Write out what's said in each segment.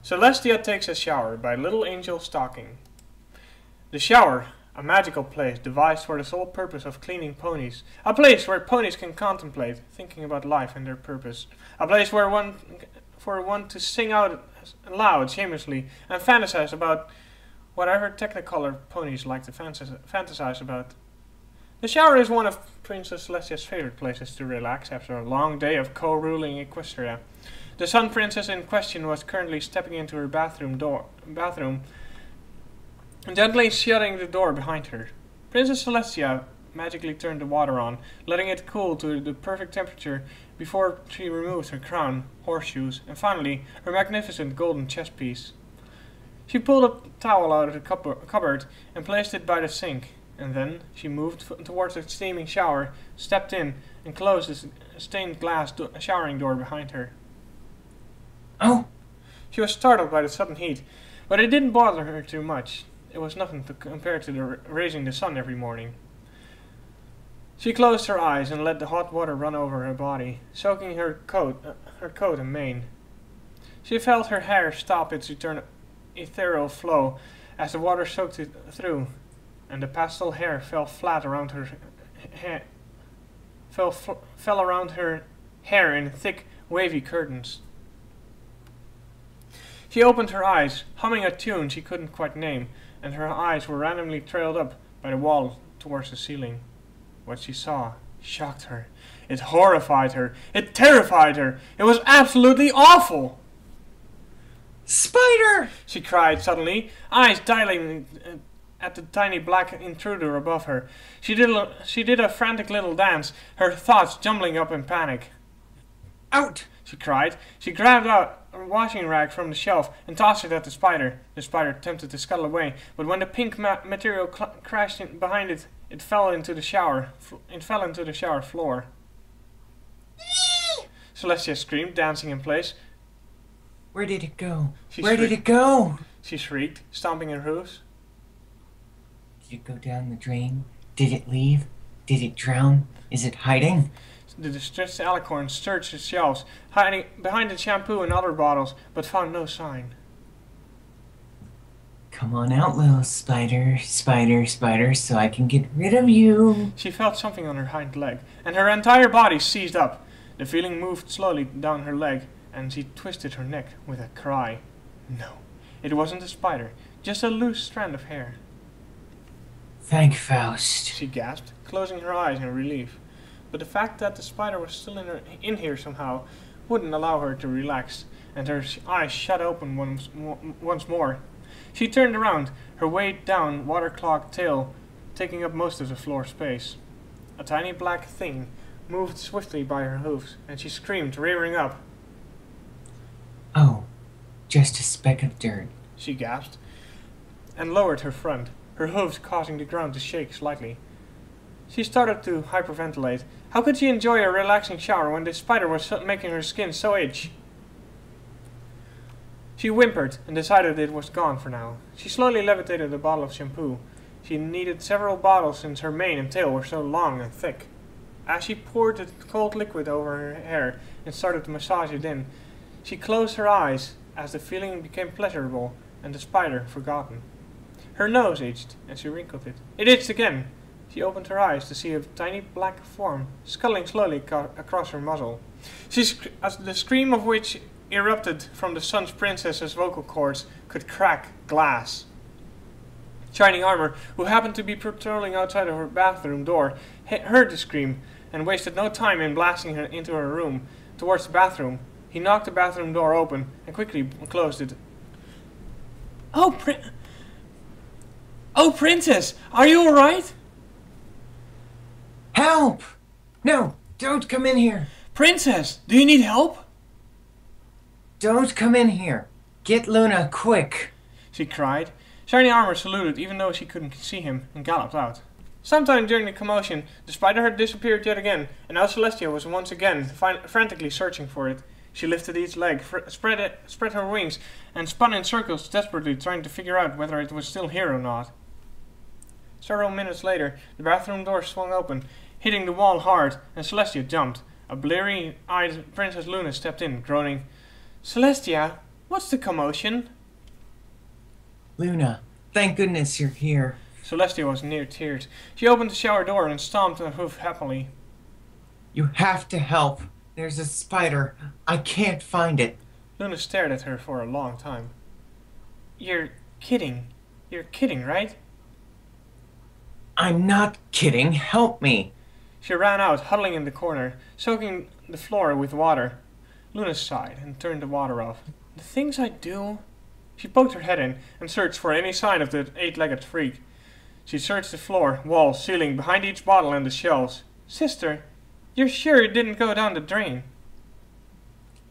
Celestia takes a shower by Little Angel Stocking. The shower, a magical place devised for the sole purpose of cleaning ponies. A place where ponies can contemplate, thinking about life and their purpose. A place where for one to sing out loud, shamelessly, and fantasize about whatever technicolor ponies like to fantasize about. The shower is one of Princess Celestia's favorite places to relax after a long day of co-ruling Equestria. The Sun Princess in question was currently stepping into her bathroom, and gently shutting the door behind her. Princess Celestia magically turned the water on, letting it cool to the perfect temperature before she removed her crown, horseshoes, and finally her magnificent golden chess piece. She pulled a towel out of the cupboard and placed it by the sink, and then she moved towards the steaming shower, stepped in, and closed the stained glass showering door behind her. Oh! She was startled by the sudden heat, but it didn't bother her too much. It was nothing to compare to raising the sun every morning. She closed her eyes and let the hot water run over her body, soaking her coat and mane. She felt her hair stop its ethereal flow as the water soaked it through, and the pastel hair fell flat around her fell around her hair in thick, wavy curtains. She opened her eyes, humming a tune she couldn't quite name, and her eyes were randomly trailed up by the wall towards the ceiling. What she saw shocked her. It horrified her. It terrified her. It was absolutely awful! Spider! She cried suddenly, eyes dilating at the tiny black intruder above her. She did a frantic little dance, her thoughts jumbling up in panic. Out! She cried. She grabbed out a washing rag from the shelf and tossed it at the spider. The spider attempted to scuttle away, but when the pink material crashed behind it, it fell into the shower. Floor. Celestia screamed, dancing in place. Where did it go? Where did it go? She shrieked, stomping her hooves. Did it go down the drain? Did it leave? Did it drown? Is it hiding? The distressed alicorn searched the shelves, hiding behind the shampoo and other bottles, but found no sign. Come on out, little spider, spider, spider, so I can get rid of you. She felt something on her hind leg, and her entire body seized up. The feeling moved slowly down her leg, and she twisted her neck with a cry. No, it wasn't a spider, just a loose strand of hair. Thank Faust, she gasped, closing her eyes in relief. But the fact that the spider was still in here somehow wouldn't allow her to relax, and her eyes shut open once more. She turned around, her weighed down, water-clogged tail taking up most of the floor space. A tiny black thing moved swiftly by her hooves, and she screamed, rearing up. Oh, just a speck of dirt, she gasped, and lowered her front, her hooves causing the ground to shake slightly. She started to hyperventilate. How could she enjoy a relaxing shower when this spider was making her skin so itchy? She whimpered and decided it was gone for now. She slowly levitated a bottle of shampoo. She needed several bottles since her mane and tail were so long and thick. As she poured the cold liquid over her hair and started to massage it in, she closed her eyes as the feeling became pleasurable and the spider forgotten. Her nose itched and she wrinkled it. It itched again. She opened her eyes to see a tiny black form scuttling slowly across her muzzle. The scream of which erupted from the Sun Princess's vocal cords could crack glass. Shining Armor, who happened to be patrolling outside of her bathroom door, heard the scream and wasted no time in blasting her into her room towards the bathroom. He knocked the bathroom door open and quickly closed it. Oh, Princess! Are you alright? Help! No, don't come in here. Princess, do you need help? Don't come in here. Get Luna, quick! She cried. Shiny Armor saluted even though she couldn't see him and galloped out. Sometime during the commotion, the spider had disappeared yet again, and now Celestia was once again frantically searching for it. She lifted each leg, spread her wings, and spun in circles desperately trying to figure out whether it was still here or not. Several minutes later, the bathroom door swung open, hitting the wall hard, and Celestia jumped. A bleary-eyed Princess Luna stepped in, groaning, "Celestia, What's the commotion? Luna, thank goodness you're here. Celestia was near tears. She opened the shower door and stomped on her hoof happily. You have to help. There's a spider. I can't find it. Luna stared at her for a long time. You're kidding. You're kidding, right? I'm not kidding. Help me. She ran out, huddling in the corner, soaking the floor with water. Luna sighed and turned the water off. The things I do... She poked her head in and searched for any sign of the eight-legged freak. She searched the floor, walls, ceiling, behind each bottle and the shelves. Sister, you're sure it didn't go down the drain?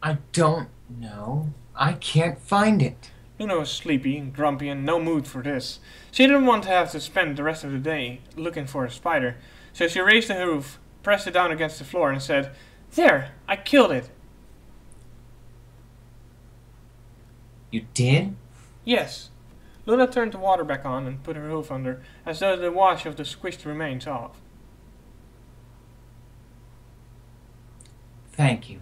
I don't know. I can't find it. Luna was sleepy and grumpy and no mood for this. She didn't want to have to spend the rest of the day looking for a spider. So she raised the roof, pressed it down against the floor and said, There! I killed it! You did? Yes. Luna turned the water back on and put her hoof under, as though the wash of the squished remains off. Thank you.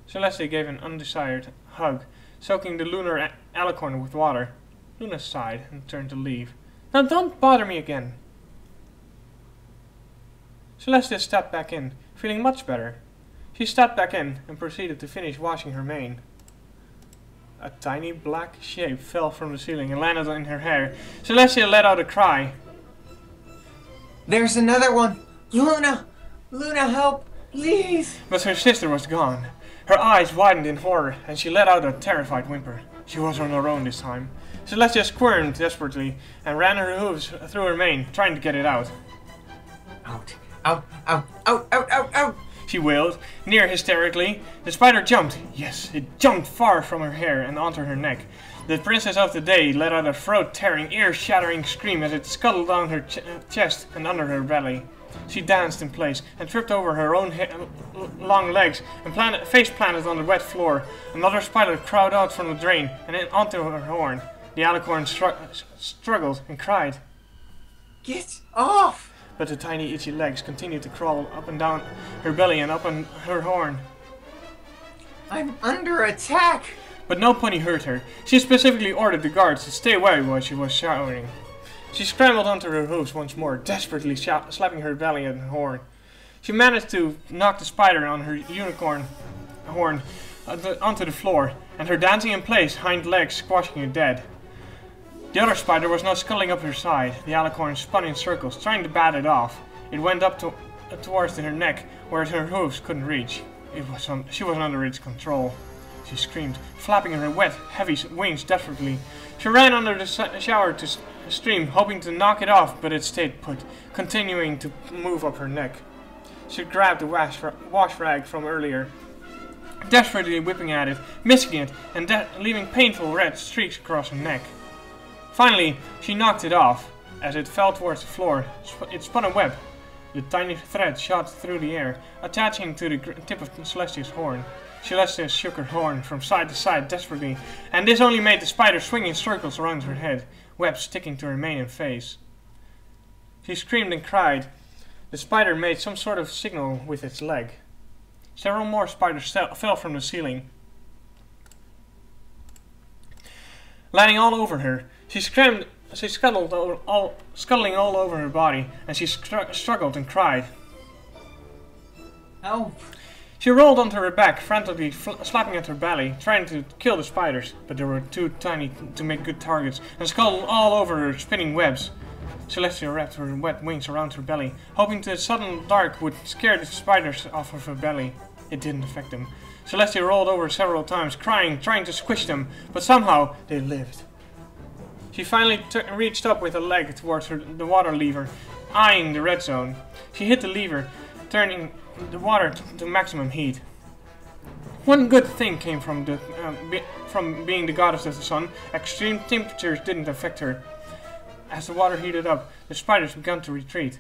Celestia gave an undesired hug, soaking the lunar alicorn with water. Luna sighed and turned to leave. Now don't bother me again. Celestia stepped back in, feeling much better. She stepped back in and proceeded to finish washing her mane. A tiny black shape fell from the ceiling and landed in her hair. Celestia let out a cry. There's another one! Luna! Luna, help! Please! But her sister was gone. Her eyes widened in horror, and she let out a terrified whimper. She was on her own this time. Celestia squirmed desperately and ran her hooves through her mane, trying to get it out. Out! Out! Out! Out! Out! Out! Out! She wailed, near hysterically. The spider jumped. Yes, it jumped far from her hair and onto her neck. The princess of the day let out a throat-tearing, ear-shattering scream as it scuttled down her chest and under her belly. She danced in place and tripped over her own long legs and face planted on the wet floor. Another spider crawled out from the drain and onto her horn. The alicorn struggled and cried. Get off! But the tiny itchy legs continued to crawl up and down her belly and up on her horn. I'm under attack! But no pony hurt her. She specifically ordered the guards to stay away while she was showering. She scrambled onto her hooves once more, desperately slapping her belly and her horn. She managed to knock the spider on her unicorn horn onto the floor, and her dancing in place, hind legs squashing it dead. The other spider was now scuttling up her side. The alicorn spun in circles, trying to bat it off. It went up towards her neck, where her hooves couldn't reach. She was under its control. She screamed, flapping her wet, heavy wings desperately. She ran under the shower to stream, hoping to knock it off, but it stayed put, continuing to move up her neck. She grabbed the wash rag from earlier, desperately whipping at it, missing it, and leaving painful red streaks across her neck. Finally, she knocked it off. As it fell towards the floor, it spun a web. The tiny thread shot through the air, attaching to the tip of Celestia's horn. Celestia shook her horn from side to side desperately, and this only made the spider swing in circles around her head, webs sticking to her mane and face. She screamed and cried. The spider made some sort of signal with its leg. Several more spiders fell from the ceiling, landing all over her. She scuttled scuttling all over her body, and she struggled and cried. Help! She rolled onto her back, frantically slapping at her belly, trying to kill the spiders, but they were too tiny to make good targets, and scuttled all over her, spinning webs. Celestia wrapped her wet wings around her belly, hoping the sudden dark would scare the spiders off of her belly. It didn't affect them. Celestia rolled over several times, crying, trying to squish them, but somehow they lived. She finally reached up with a leg towards the water lever, eyeing the red zone. She hit the lever, turning the water to maximum heat. One good thing came from being the goddess of the sun. Extreme temperatures didn't affect her. As the water heated up, the spiders began to retreat.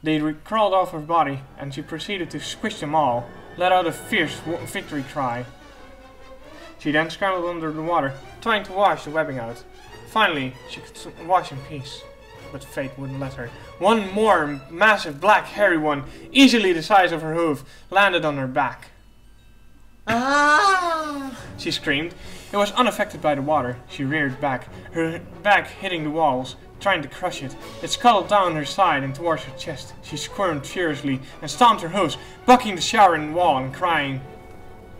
They crawled off her body, and she proceeded to squish them all, let out a fierce victory cry. She then scrambled under the water, trying to wash the webbing out. Finally, she could wash in peace, but fate wouldn't let her. One more massive black hairy one, easily the size of her hoof, landed on her back. Ah! She screamed. It was unaffected by the water. She reared back, her back hitting the walls, trying to crush it. It scuttled down her side and towards her chest. She squirmed furiously and stomped her hooves, bucking the shower in the wall and crying,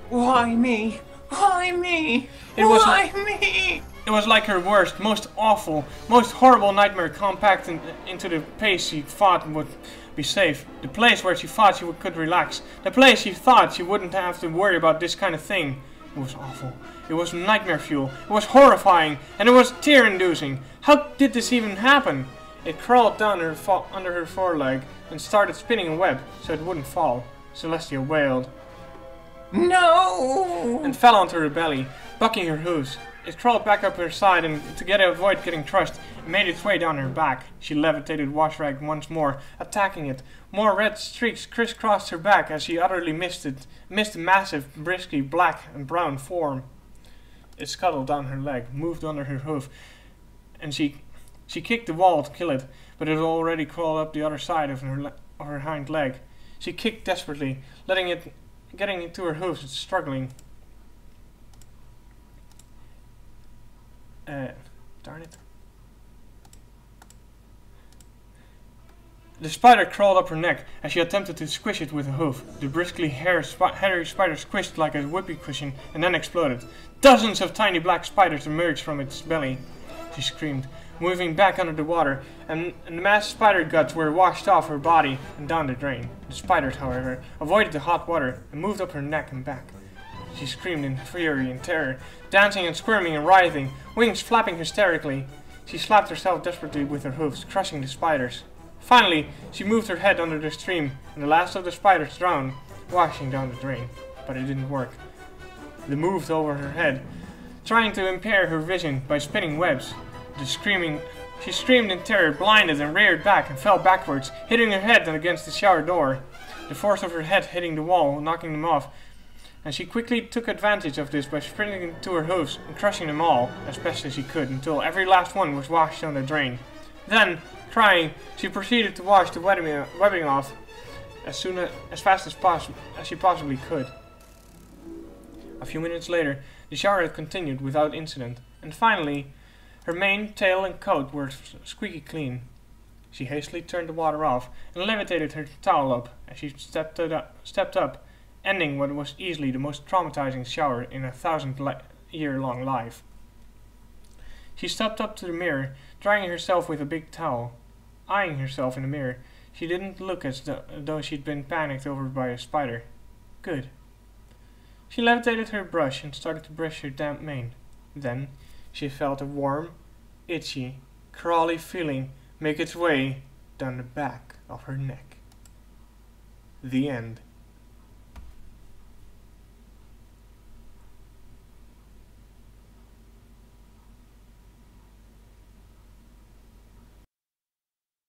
Why me? Why me? Why me? It was like her worst, most awful, most horrible nightmare compact into the place she thought would be safe. The place where she thought she could relax. The place she thought she wouldn't have to worry about this kind of thing. It was awful. It was nightmare fuel. It was horrifying. And it was tear-inducing. How did this even happen? It crawled down under her foreleg and started spinning a web so it wouldn't fall. Celestia wailed. No! And fell onto her belly, bucking her hooves. It crawled back up her side and, to avoid getting crushed, it made its way down her back. She levitated Washrag once more, attacking it. More red streaks crisscrossed her back as she utterly missed the massive, bristly black and brown form. It scuttled down her leg, moved under her hoof, and she kicked the wall to kill it, but it had already crawled up the other side of her hind leg. She kicked desperately, getting it to her hooves and struggling. Darn it. The spider crawled up her neck as she attempted to squish it with a hoof. The briskly hairy spider squished like a whoopee cushion and then exploded. Dozens of tiny black spiders emerged from its belly. She screamed, moving back under the water, and the mass spider guts were washed off her body and down the drain. The spiders, however, avoided the hot water and moved up her neck and back. She screamed in fury and terror, dancing and squirming and writhing, wings flapping hysterically. She slapped herself desperately with her hoofs, crushing the spiders. Finally, she moved her head under the stream, and the last of the spiders drowned, washing down the drain. But it didn't work. They moved over her head, trying to impair her vision by spinning webs. She screamed in terror, blinded, and reared back and fell backwards, hitting her head against the shower door. The force of her head hitting the wall, knocking them off, and she quickly took advantage of this by sprinting to her hooves and crushing them all as best as she could until every last one was washed down the drain. Then, crying, she proceeded to wash the webbing off as fast as she possibly could. A few minutes later, the shower had continued without incident, and finally, her mane, tail, and coat were squeaky clean. She hastily turned the water off and levitated her towel up as she stepped up, ending what was easily the most traumatizing shower in a 1,000-year-long life. She stepped up to the mirror, drying herself with a big towel. Eyeing herself in the mirror, she didn't look as though she'd been panicked over by a spider. Good. She levitated her brush and started to brush her damp mane. Then, she felt a warm, itchy, crawly feeling make its way down the back of her neck. The end.